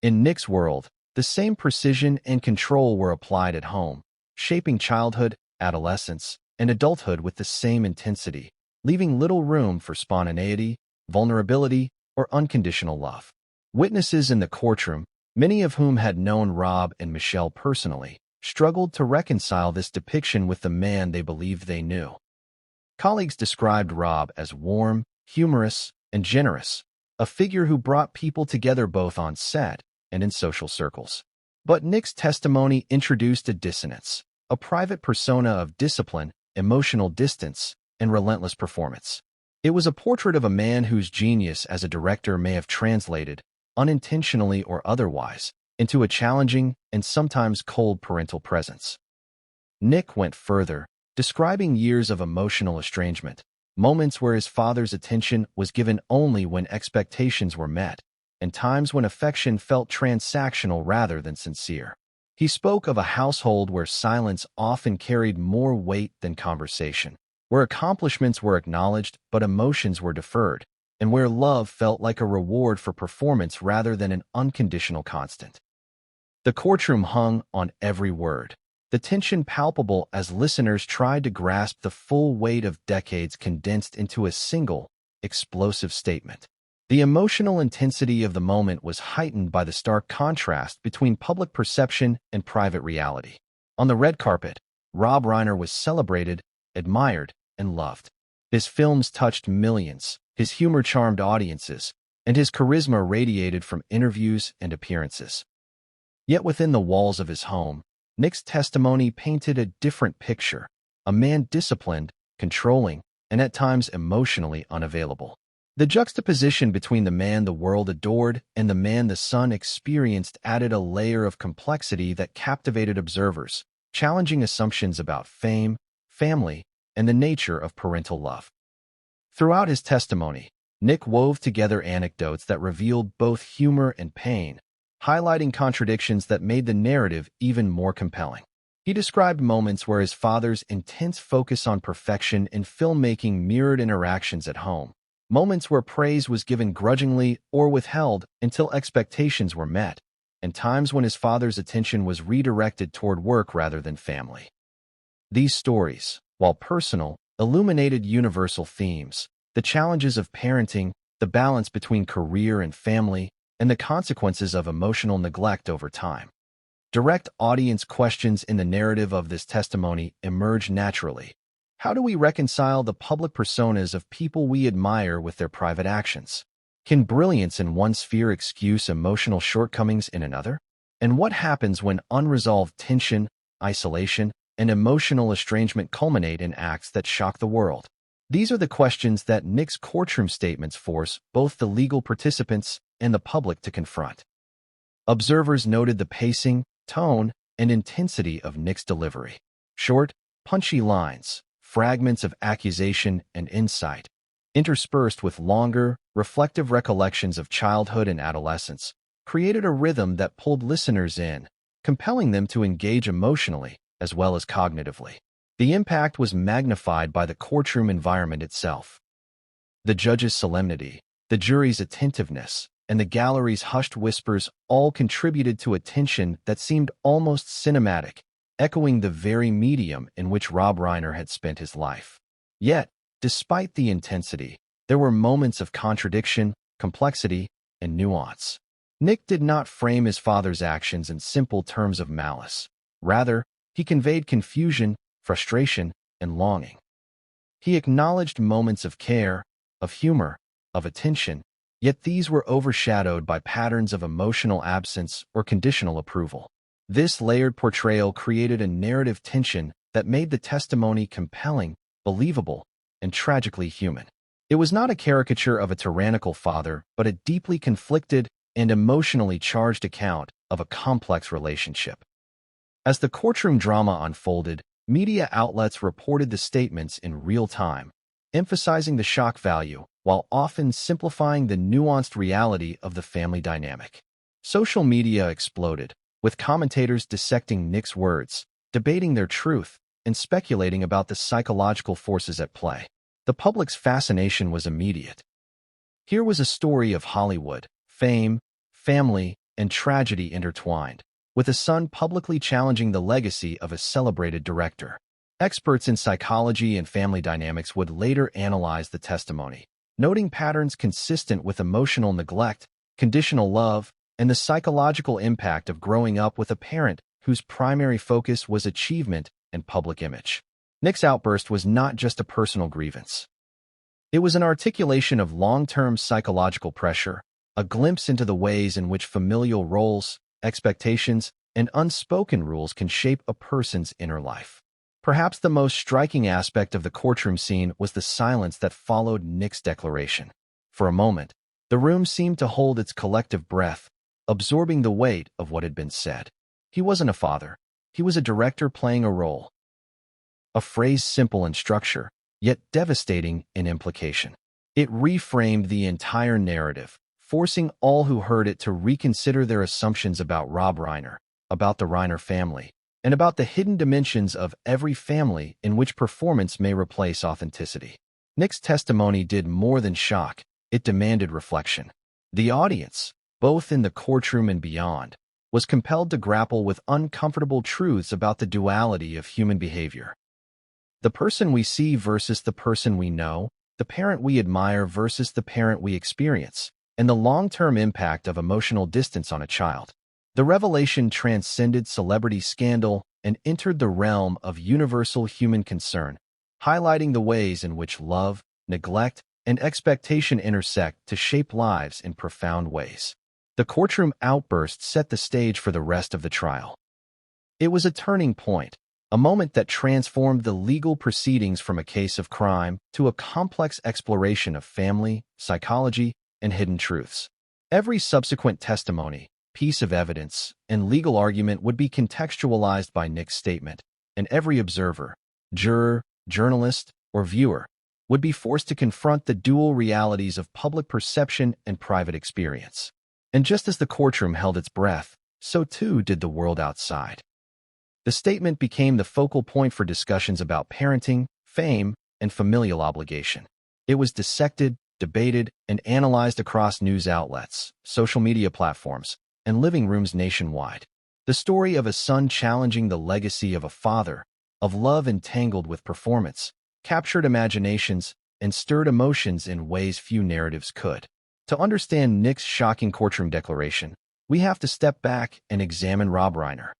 In Nick's world, the same precision and control were applied at home, shaping childhood, adolescence, and adulthood with the same intensity, leaving little room for spontaneity, vulnerability, or unconditional love. Witnesses in the courtroom, many of whom had known Rob and Michelle personally, struggled to reconcile this depiction with the man they believed they knew. Colleagues described Rob as warm, humorous, and generous, a figure who brought people together both on set and in social circles. But Nick's testimony introduced a dissonance, a private persona of discipline, emotional distance, and relentless performance. It was a portrait of a man whose genius as a director may have translated, unintentionally or otherwise, into a challenging and sometimes cold parental presence. Nick went further, describing years of emotional estrangement, moments where his father's attention was given only when expectations were met, and times when affection felt transactional rather than sincere. He spoke of a household where silence often carried more weight than conversation, where accomplishments were acknowledged but emotions were deferred, and where love felt like a reward for performance rather than an unconditional constant. The courtroom hung on every word, the tension palpable as listeners tried to grasp the full weight of decades condensed into a single, explosive statement. The emotional intensity of the moment was heightened by the stark contrast between public perception and private reality. On the red carpet, Rob Reiner was celebrated, admired, and loved. His films touched millions, his humor charmed audiences, and his charisma radiated from interviews and appearances. Yet within the walls of his home, Nick's testimony painted a different picture, a man disciplined, controlling, and at times emotionally unavailable. The juxtaposition between the man the world adored and the man the son experienced added a layer of complexity that captivated observers, challenging assumptions about fame, family, and the nature of parental love. Throughout his testimony, Nick wove together anecdotes that revealed both humor and pain, highlighting contradictions that made the narrative even more compelling. He described moments where his father's intense focus on perfection in filmmaking mirrored interactions at home, moments where praise was given grudgingly or withheld until expectations were met, and times when his father's attention was redirected toward work rather than family. These stories, while personal, illuminated universal themes: the challenges of parenting, the balance between career and family, and the consequences of emotional neglect over time. Direct audience questions in the narrative of this testimony emerge naturally. How do we reconcile the public personas of people we admire with their private actions? Can brilliance in one sphere excuse emotional shortcomings in another? And what happens when unresolved tension, isolation, and emotional estrangement culminate in acts that shock the world? These are the questions that Nick's courtroom statements force both the legal participants and the public to confront. Observers noted the pacing, tone, and intensity of Nick's delivery. Short, punchy lines, fragments of accusation and insight, interspersed with longer, reflective recollections of childhood and adolescence, created a rhythm that pulled listeners in, compelling them to engage emotionally as well as cognitively. The impact was magnified by the courtroom environment itself. The judge's solemnity, the jury's attentiveness, and the gallery's hushed whispers all contributed to a tension that seemed almost cinematic, echoing the very medium in which Rob Reiner had spent his life. Yet, despite the intensity, there were moments of contradiction, complexity, and nuance. Nick did not frame his father's actions in simple terms of malice. Rather, he conveyed confusion, frustration, and longing. He acknowledged moments of care, of humor, of attention, yet these were overshadowed by patterns of emotional absence or conditional approval. This layered portrayal created a narrative tension that made the testimony compelling, believable, and tragically human. It was not a caricature of a tyrannical father, but a deeply conflicted and emotionally charged account of a complex relationship. As the courtroom drama unfolded, media outlets reported the statements in real time, emphasizing the shock value while often simplifying the nuanced reality of the family dynamic. Social media exploded, with commentators dissecting Nick's words, debating their truth, and speculating about the psychological forces at play. The public's fascination was immediate. Here was a story of Hollywood, fame, family, and tragedy intertwined, with a son publicly challenging the legacy of a celebrated director. Experts in psychology and family dynamics would later analyze the testimony, noting patterns consistent with emotional neglect, conditional love, and the psychological impact of growing up with a parent whose primary focus was achievement and public image. Nick's outburst was not just a personal grievance. It was an articulation of long-term psychological pressure, a glimpse into the ways in which familial roles, expectations, and unspoken rules can shape a person's inner life. Perhaps the most striking aspect of the courtroom scene was the silence that followed Nick's declaration. For a moment, the room seemed to hold its collective breath, absorbing the weight of what had been said. He wasn't a father. He was a director playing a role. A phrase simple in structure, yet devastating in implication. It reframed the entire narrative, forcing all who heard it to reconsider their assumptions about Rob Reiner, about the Reiner family, and about the hidden dimensions of every family in which performance may replace authenticity. Nick's testimony did more than shock, it demanded reflection. The audience, both in the courtroom and beyond, was compelled to grapple with uncomfortable truths about the duality of human behavior. The person we see versus the person we know, the parent we admire versus the parent we experience, and the long-term impact of emotional distance on a child. The revelation transcended celebrity scandal and entered the realm of universal human concern, highlighting the ways in which love, neglect, and expectation intersect to shape lives in profound ways. The courtroom outburst set the stage for the rest of the trial. It was a turning point, a moment that transformed the legal proceedings from a case of crime to a complex exploration of family, psychology, and hidden truths. Every subsequent testimony, piece of evidence, and legal argument would be contextualized by Nick's statement, and every observer, juror, journalist, or viewer would be forced to confront the dual realities of public perception and private experience. And just as the courtroom held its breath, so too did the world outside. The statement became the focal point for discussions about parenting, fame, and familial obligation. It was dissected, debated, and analyzed across news outlets, social media platforms, and living rooms nationwide. The story of a son challenging the legacy of a father, of love entangled with performance, captured imaginations and stirred emotions in ways few narratives could. To understand Nick's shocking courtroom declaration, we have to step back and examine Rob Reiner.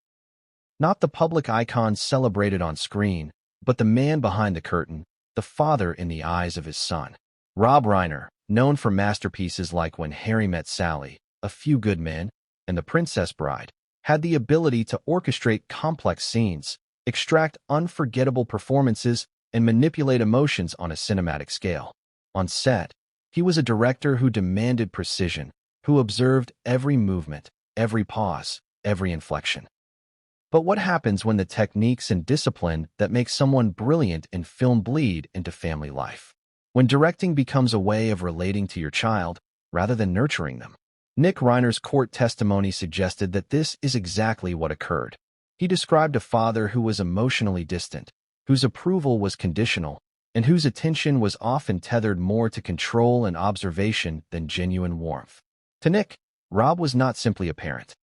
Not the public icon celebrated on screen, but the man behind the curtain, the father in the eyes of his son. Rob Reiner, known for masterpieces like When Harry Met Sally, A Few Good Men, and The Princess Bride, had the ability to orchestrate complex scenes, extract unforgettable performances, and manipulate emotions on a cinematic scale. On set, he was a director who demanded precision, who observed every movement, every pause, every inflection. But what happens when the techniques and discipline that make someone brilliant in film bleed into family life? When directing becomes a way of relating to your child rather than nurturing them? Nick Reiner's court testimony suggested that this is exactly what occurred. He described a father who was emotionally distant, whose approval was conditional, and whose attention was often tethered more to control and observation than genuine warmth. To Nick, Rob was not simply a parent.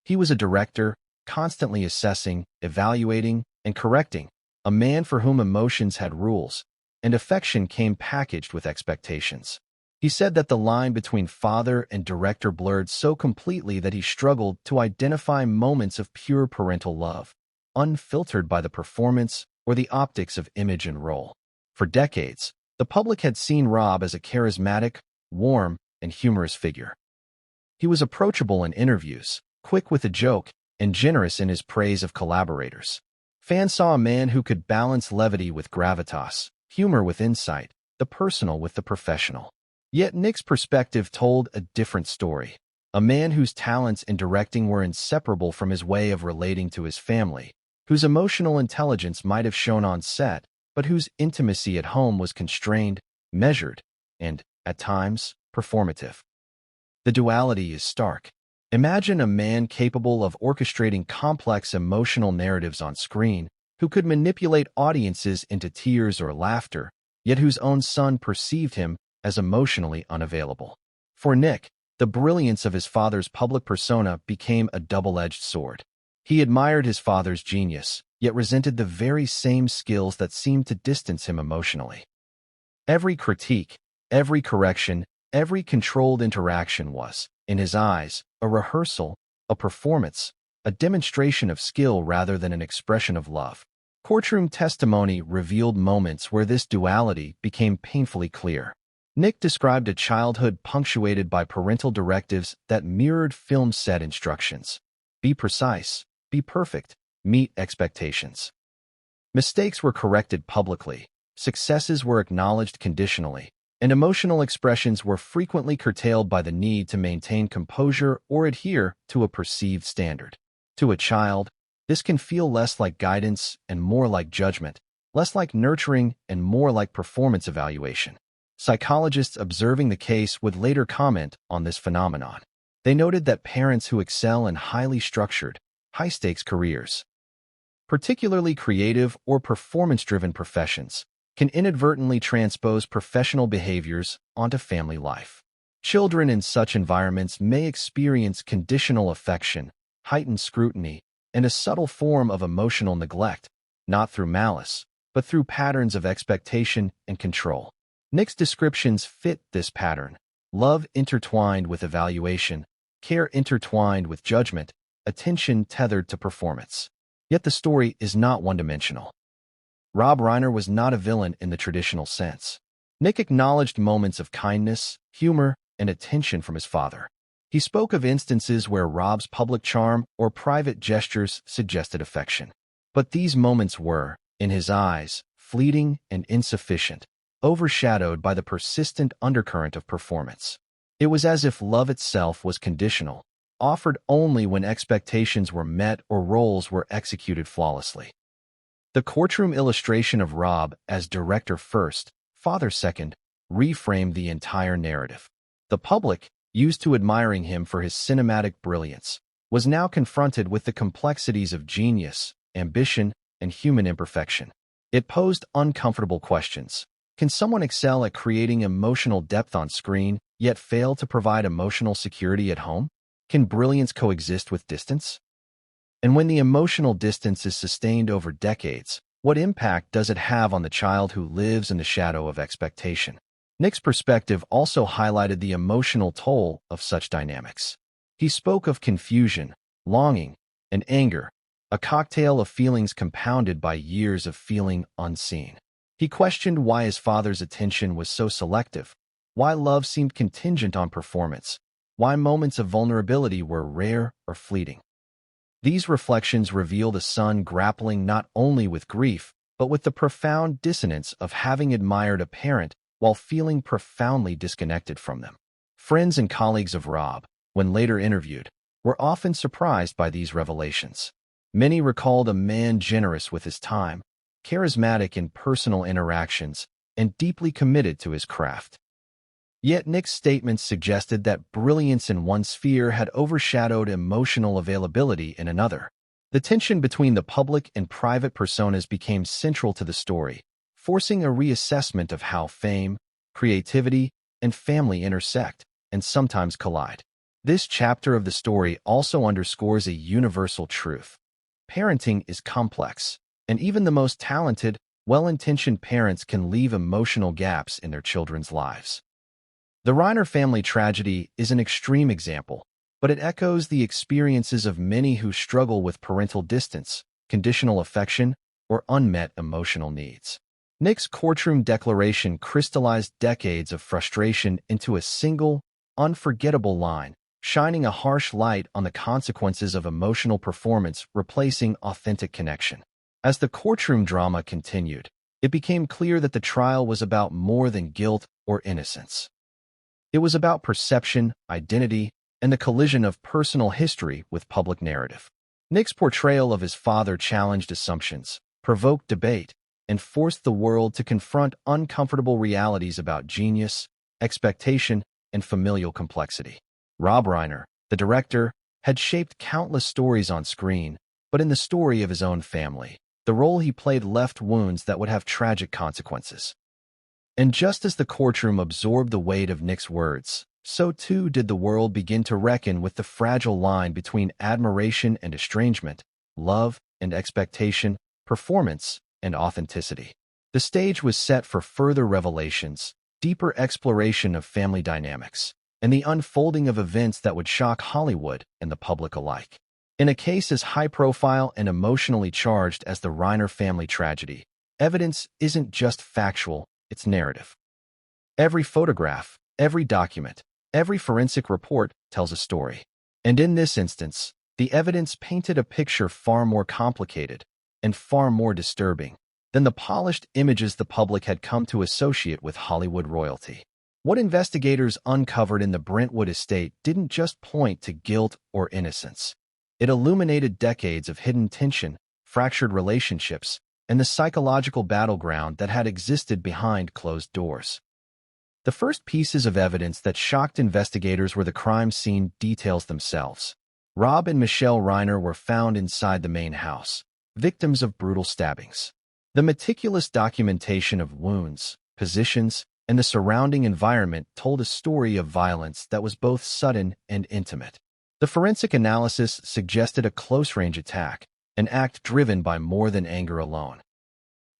He was a director, constantly assessing, evaluating, and correcting, a man for whom emotions had rules, and affection came packaged with expectations. He said that the line between father and director blurred so completely that he struggled to identify moments of pure parental love, unfiltered by the performance or the optics of image and role. For decades, the public had seen Rob as a charismatic, warm, and humorous figure. He was approachable in interviews, quick with a joke, and generous in his praise of collaborators. Fans saw a man who could balance levity with gravitas, humor with insight, the personal with the professional. Yet Nick's perspective told a different story. A man whose talents in directing were inseparable from his way of relating to his family, whose emotional intelligence might have shown on set, but whose intimacy at home was constrained, measured, and, at times, performative. The duality is stark. Imagine a man capable of orchestrating complex emotional narratives on screen, who could manipulate audiences into tears or laughter, yet whose own son perceived him as emotionally unavailable. For Nick, the brilliance of his father's public persona became a double-edged sword. He admired his father's genius, yet resented the very same skills that seemed to distance him emotionally. Every critique, every correction, every controlled interaction was, in his eyes, a rehearsal, a performance, a demonstration of skill rather than an expression of love. Courtroom testimony revealed moments where this duality became painfully clear. Nick described a childhood punctuated by parental directives that mirrored film set instructions. Be precise, be perfect, meet expectations. Mistakes were corrected publicly, successes were acknowledged conditionally, and emotional expressions were frequently curtailed by the need to maintain composure or adhere to a perceived standard. To a child, this can feel less like guidance and more like judgment, less like nurturing and more like performance evaluation. Psychologists observing the case would later comment on this phenomenon. They noted that parents who excel in highly structured, high-stakes careers, particularly creative or performance-driven professions, can inadvertently transpose professional behaviors onto family life. Children in such environments may experience conditional affection, heightened scrutiny, and a subtle form of emotional neglect, not through malice, but through patterns of expectation and control. Nick's descriptions fit this pattern. Love intertwined with evaluation, care intertwined with judgment, attention tethered to performance. Yet the story is not one-dimensional. Rob Reiner was not a villain in the traditional sense. Nick acknowledged moments of kindness, humor, and attention from his father. He spoke of instances where Rob's public charm or private gestures suggested affection. But these moments were, in his eyes, fleeting and insufficient, overshadowed by the persistent undercurrent of performance. It was as if love itself was conditional, offered only when expectations were met or roles were executed flawlessly. The courtroom illustration of Rob as director first, father second, reframed the entire narrative. The public, used to admiring him for his cinematic brilliance, was now confronted with the complexities of genius, ambition, and human imperfection. It posed uncomfortable questions. Can someone excel at creating emotional depth on screen, yet fail to provide emotional security at home? Can brilliance coexist with distance? And when the emotional distance is sustained over decades, what impact does it have on the child who lives in the shadow of expectation? Nick's perspective also highlighted the emotional toll of such dynamics. He spoke of confusion, longing, and anger, a cocktail of feelings compounded by years of feeling unseen. He questioned why his father's attention was so selective, why love seemed contingent on performance, why moments of vulnerability were rare or fleeting. These reflections reveal the son grappling not only with grief, but with the profound dissonance of having admired a parent while feeling profoundly disconnected from them. Friends and colleagues of Rob, when later interviewed, were often surprised by these revelations. Many recalled a man generous with his time, charismatic in personal interactions, and deeply committed to his craft. Yet Nick's statements suggested that brilliance in one sphere had overshadowed emotional availability in another. The tension between the public and private personas became central to the story, forcing a reassessment of how fame, creativity, and family intersect, and sometimes collide. This chapter of the story also underscores a universal truth. Parenting is complex, and even the most talented, well-intentioned parents can leave emotional gaps in their children's lives. The Reiner family tragedy is an extreme example, but it echoes the experiences of many who struggle with parental distance, conditional affection, or unmet emotional needs. Nick's courtroom declaration crystallized decades of frustration into a single, unforgettable line, shining a harsh light on the consequences of emotional performance replacing authentic connection. As the courtroom drama continued, it became clear that the trial was about more than guilt or innocence. It was about perception, identity, and the collision of personal history with public narrative. Nick's portrayal of his father challenged assumptions, provoked debate, and forced the world to confront uncomfortable realities about genius, expectation, and familial complexity. Rob Reiner, the director, had shaped countless stories on screen, but in the story of his own family, the role he played left wounds that would have tragic consequences. And just as the courtroom absorbed the weight of Nick's words, so too did the world begin to reckon with the fragile line between admiration and estrangement, love and expectation, performance and authenticity. The stage was set for further revelations, deeper exploration of family dynamics, and the unfolding of events that would shock Hollywood and the public alike. In a case as high-profile and emotionally charged as the Reiner family tragedy, evidence isn't just factual, it's narrative. Every photograph, every document, every forensic report tells a story. And in this instance, the evidence painted a picture far more complicated and far more disturbing than the polished images the public had come to associate with Hollywood royalty. What investigators uncovered in the Brentwood estate didn't just point to guilt or innocence. It illuminated decades of hidden tension, fractured relationships, and the psychological battleground that had existed behind closed doors. The first pieces of evidence that shocked investigators were the crime scene details themselves. Rob and Michelle Reiner were found inside the main house, victims of brutal stabbings. The meticulous documentation of wounds, positions, and the surrounding environment told a story of violence that was both sudden and intimate. The forensic analysis suggested a close-range attack, an act driven by more than anger alone.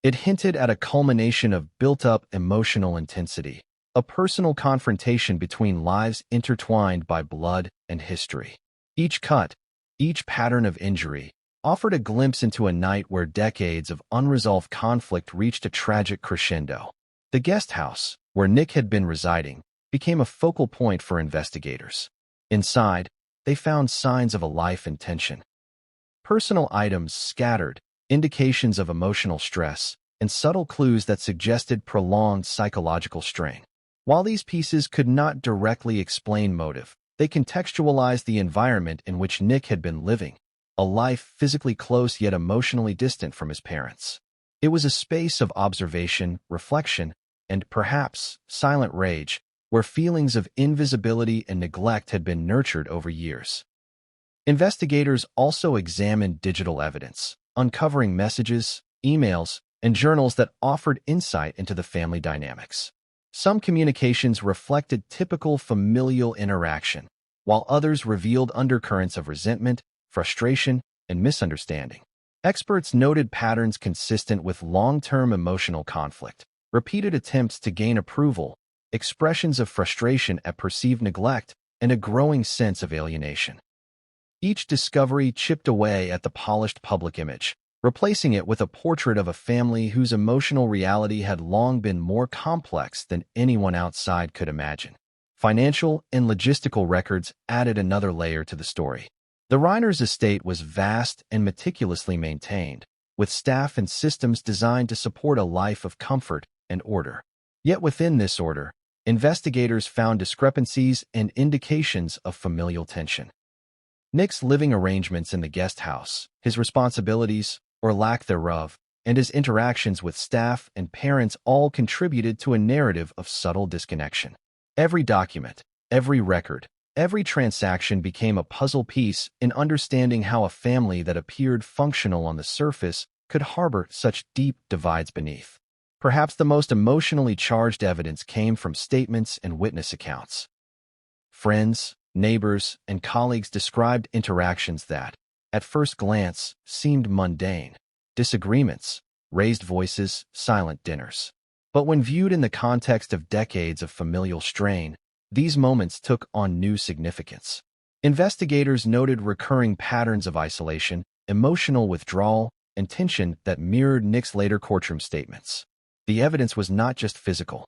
It hinted at a culmination of built-up emotional intensity, a personal confrontation between lives intertwined by blood and history. Each cut, each pattern of injury, offered a glimpse into a night where decades of unresolved conflict reached a tragic crescendo. The guest house, where Nick had been residing, became a focal point for investigators. Inside, they found signs of a life in tension. Personal items scattered, indications of emotional stress, and subtle clues that suggested prolonged psychological strain. While these pieces could not directly explain motive, they contextualized the environment in which Nick had been living, a life physically close yet emotionally distant from his parents. It was a space of observation, reflection, and perhaps silent rage, where feelings of invisibility and neglect had been nurtured over years. Investigators also examined digital evidence, uncovering messages, emails, and journals that offered insight into the family dynamics. Some communications reflected typical familial interaction, while others revealed undercurrents of resentment, frustration, and misunderstanding. Experts noted patterns consistent with long-term emotional conflict, repeated attempts to gain approval, expressions of frustration at perceived neglect, and a growing sense of alienation. Each discovery chipped away at the polished public image, replacing it with a portrait of a family whose emotional reality had long been more complex than anyone outside could imagine. Financial and logistical records added another layer to the story. The Reiners' estate was vast and meticulously maintained, with staff and systems designed to support a life of comfort and order. Yet within this order, investigators found discrepancies and indications of familial tension. Nick's living arrangements in the guest house, his responsibilities, or lack thereof, and his interactions with staff and parents all contributed to a narrative of subtle disconnection. Every document, every record, every transaction became a puzzle piece in understanding how a family that appeared functional on the surface could harbor such deep divides beneath. Perhaps the most emotionally charged evidence came from statements and witness accounts. Friends, neighbors, and colleagues described interactions that, at first glance, seemed mundane. Disagreements, raised voices, silent dinners. But when viewed in the context of decades of familial strain, these moments took on new significance. Investigators noted recurring patterns of isolation, emotional withdrawal, and tension that mirrored Nick's later courtroom statements. The evidence was not just physical.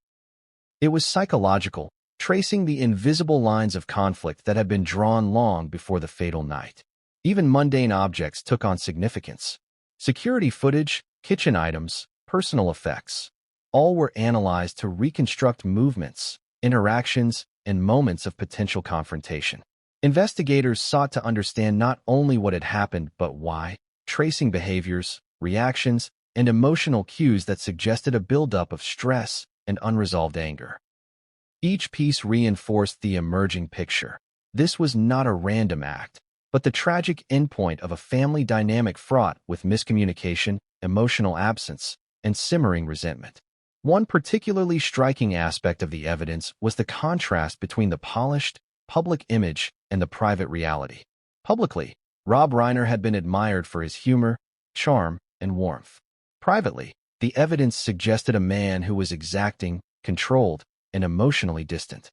It was psychological, tracing the invisible lines of conflict that had been drawn long before the fatal night. Even mundane objects took on significance. Security footage, kitchen items, personal effects, all were analyzed to reconstruct movements, interactions, and moments of potential confrontation. Investigators sought to understand not only what had happened but why, tracing behaviors, reactions, and emotional cues that suggested a buildup of stress and unresolved anger. Each piece reinforced the emerging picture. This was not a random act, but the tragic endpoint of a family dynamic fraught with miscommunication, emotional absence, and simmering resentment. One particularly striking aspect of the evidence was the contrast between the polished, public image and the private reality. Publicly, Rob Reiner had been admired for his humor, charm, and warmth. Privately, the evidence suggested a man who was exacting, controlled, and emotionally distant.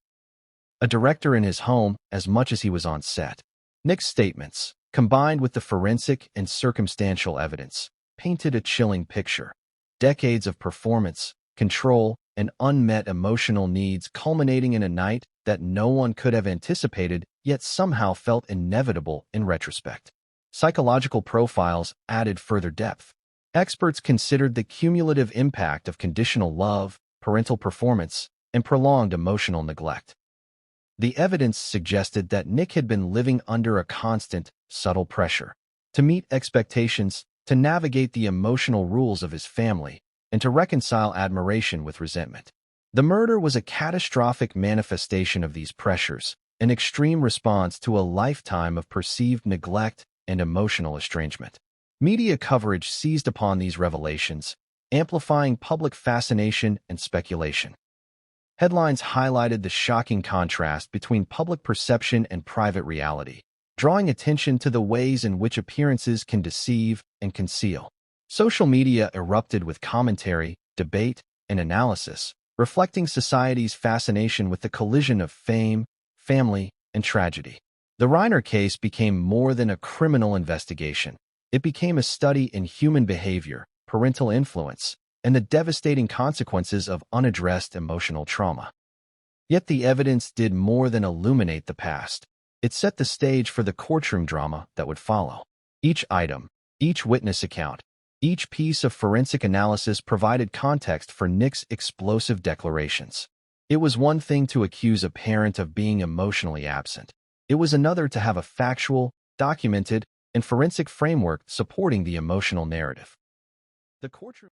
A director in his home as much as he was on set. Nick's statements, combined with the forensic and circumstantial evidence, painted a chilling picture. Decades of performance, control, and unmet emotional needs culminating in a night that no one could have anticipated yet somehow felt inevitable in retrospect. Psychological profiles added further depth. Experts considered the cumulative impact of conditional love, parental performance, and prolonged emotional neglect. The evidence suggested that Nick had been living under a constant, subtle pressure to meet expectations, to navigate the emotional rules of his family, and to reconcile admiration with resentment. The murder was a catastrophic manifestation of these pressures, an extreme response to a lifetime of perceived neglect and emotional estrangement. Media coverage seized upon these revelations, amplifying public fascination and speculation. Headlines highlighted the shocking contrast between public perception and private reality, drawing attention to the ways in which appearances can deceive and conceal. Social media erupted with commentary, debate, and analysis, reflecting society's fascination with the collision of fame, family, and tragedy. The Reiner case became more than a criminal investigation. It became a study in human behavior, parental influence, and the devastating consequences of unaddressed emotional trauma. Yet the evidence did more than illuminate the past. It set the stage for the courtroom drama that would follow. Each item, each witness account, each piece of forensic analysis provided context for Nick's explosive declarations. It was one thing to accuse a parent of being emotionally absent. It was another to have a factual, documented, and forensic framework supporting the emotional narrative. The courtroom